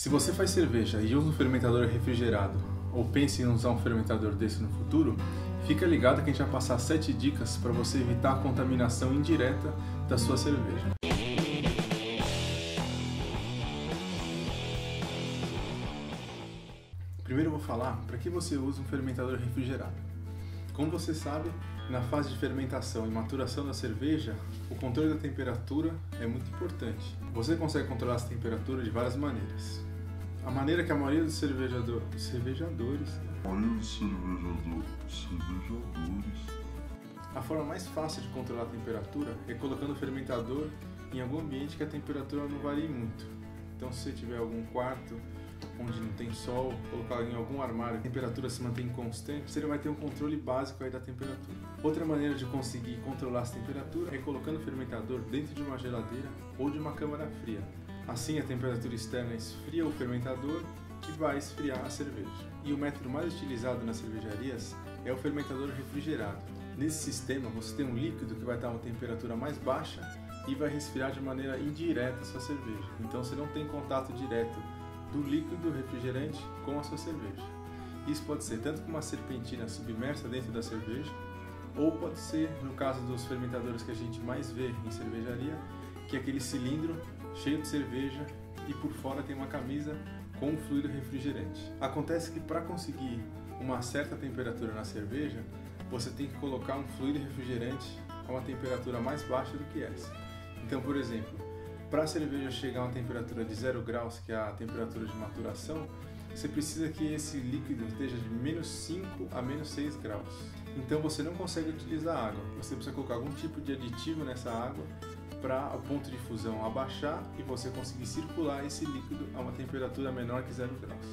Se você faz cerveja e usa um fermentador refrigerado ou pensa em usar um fermentador desse no futuro, fica ligado que a gente vai passar 7 dicas para você evitar a contaminação indireta da sua cerveja. Primeiro eu vou falar para que você usa um fermentador refrigerado. Como você sabe, na fase de fermentação e maturação da cerveja, o controle da temperatura é muito importante. Você consegue controlar essa temperatura de várias maneiras. A maneira que a maioria dos A forma mais fácil de controlar a temperatura é colocando o fermentador em algum ambiente que a temperatura não varie muito. Então, se você tiver algum quarto onde não tem sol, colocar em algum armário, a temperatura se mantém constante, você vai ter um controle básico aí da temperatura. Outra maneira de conseguir controlar essa temperatura é colocando o fermentador dentro de uma geladeira ou de uma câmara fria. Assim, a temperatura externa esfria o fermentador, que vai esfriar a cerveja. E o método mais utilizado nas cervejarias é o fermentador refrigerado. Nesse sistema, você tem um líquido que vai estar a uma temperatura mais baixa e vai resfriar de maneira indireta a sua cerveja. Então, você não tem contato direto do líquido refrigerante com a sua cerveja. Isso pode ser tanto com uma serpentina submersa dentro da cerveja, ou pode ser, no caso dos fermentadores que a gente mais vê em cervejaria, que é aquele cilindro cheio de cerveja e por fora tem uma camisa com um fluido refrigerante. Acontece que para conseguir uma certa temperatura na cerveja, você tem que colocar um fluido refrigerante a uma temperatura mais baixa do que essa. Então, por exemplo, para a cerveja chegar a uma temperatura de 0 graus, que é a temperatura de maturação, você precisa que esse líquido esteja de menos 5 a menos 6 graus. Então você não consegue utilizar água, você precisa colocar algum tipo de aditivo nessa água para o ponto de fusão abaixar e você conseguir circular esse líquido a uma temperatura menor que 0 graus.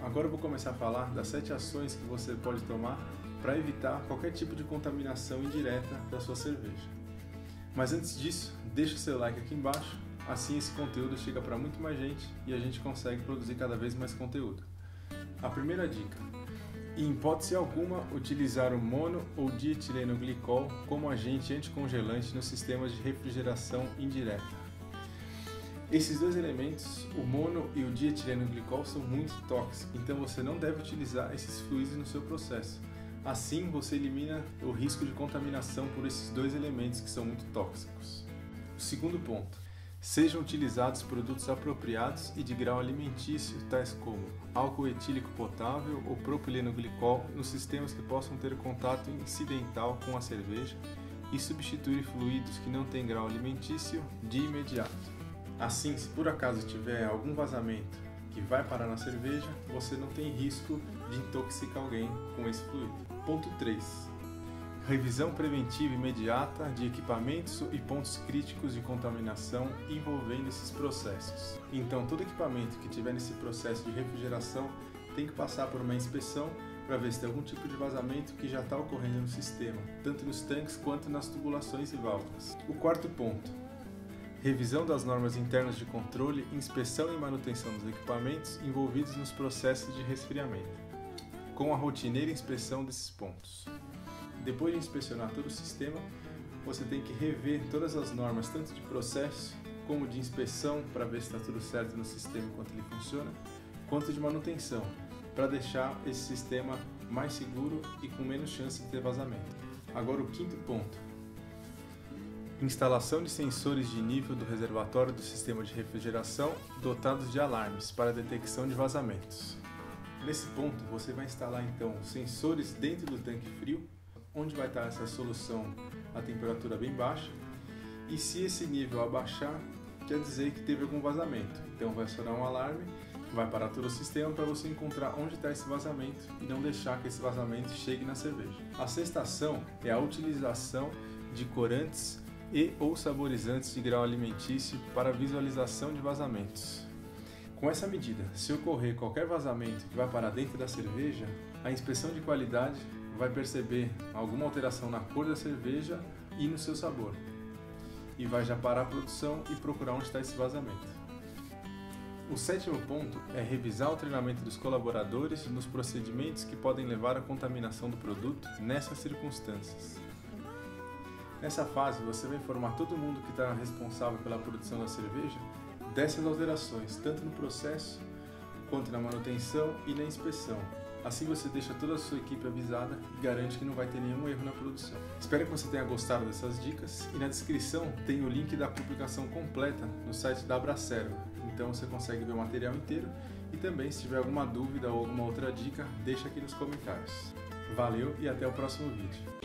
Agora eu vou começar a falar das 7 ações que você pode tomar para evitar qualquer tipo de contaminação indireta da sua cerveja. Mas antes disso, deixa o seu like aqui embaixo, assim esse conteúdo chega para muito mais gente e a gente consegue produzir cada vez mais conteúdo. A primeira dica: em hipótese alguma, utilizar o mono ou dietilenoglicol como agente anticongelante nos sistemas de refrigeração indireta. Esses dois elementos, o mono e o dietilenoglicol, são muito tóxicos, então você não deve utilizar esses fluidos no seu processo. Assim, você elimina o risco de contaminação por esses dois elementos que são muito tóxicos. O segundo ponto: sejam utilizados produtos apropriados e de grau alimentício, tais como álcool etílico potável ou propilenoglicol, nos sistemas que possam ter contato incidental com a cerveja e substituir fluidos que não têm grau alimentício de imediato. Assim, se por acaso tiver algum vazamento que vai parar na cerveja, você não tem risco de intoxicar alguém com esse fluido. Ponto 3. Revisão preventiva imediata de equipamentos e pontos críticos de contaminação envolvendo esses processos. Então, todo equipamento que tiver nesse processo de refrigeração tem que passar por uma inspeção para ver se tem algum tipo de vazamento que já está ocorrendo no sistema, tanto nos tanques quanto nas tubulações e válvulas. O quarto ponto: revisão das normas internas de controle, inspeção e manutenção dos equipamentos envolvidos nos processos de resfriamento, com a rotineira inspeção desses pontos. Depois de inspecionar todo o sistema, você tem que rever todas as normas, tanto de processo como de inspeção, para ver se está tudo certo no sistema enquanto ele funciona, quanto de manutenção, para deixar esse sistema mais seguro e com menos chance de ter vazamento. Agora o quinto ponto: instalação de sensores de nível do reservatório do sistema de refrigeração dotados de alarmes para detecção de vazamentos. Nesse ponto, você vai instalar então sensores dentro do tanque frio, onde vai estar essa solução a temperatura bem baixa, e se esse nível abaixar, quer dizer que teve algum vazamento. Então vai acionar um alarme, vai parar todo o sistema para você encontrar onde está esse vazamento e não deixar que esse vazamento chegue na cerveja. A sexta ação é a utilização de corantes e ou saborizantes de grau alimentício para visualização de vazamentos. Com essa medida, se ocorrer qualquer vazamento que vai parar dentro da cerveja, a inspeção de qualidade vai perceber alguma alteração na cor da cerveja e no seu sabor, e vai já parar a produção e procurar onde está esse vazamento. O sétimo ponto é revisar o treinamento dos colaboradores nos procedimentos que podem levar à contaminação do produto nessas circunstâncias. Nessa fase, você vai informar todo mundo que está responsável pela produção da cerveja dessas alterações, tanto no processo quanto na manutenção e na inspeção. Assim você deixa toda a sua equipe avisada e garante que não vai ter nenhum erro na produção. Espero que você tenha gostado dessas dicas e na descrição tem o link da publicação completa no site da Abracerva. Então você consegue ver o material inteiro e também se tiver alguma dúvida ou alguma outra dica, deixa aqui nos comentários. Valeu e até o próximo vídeo.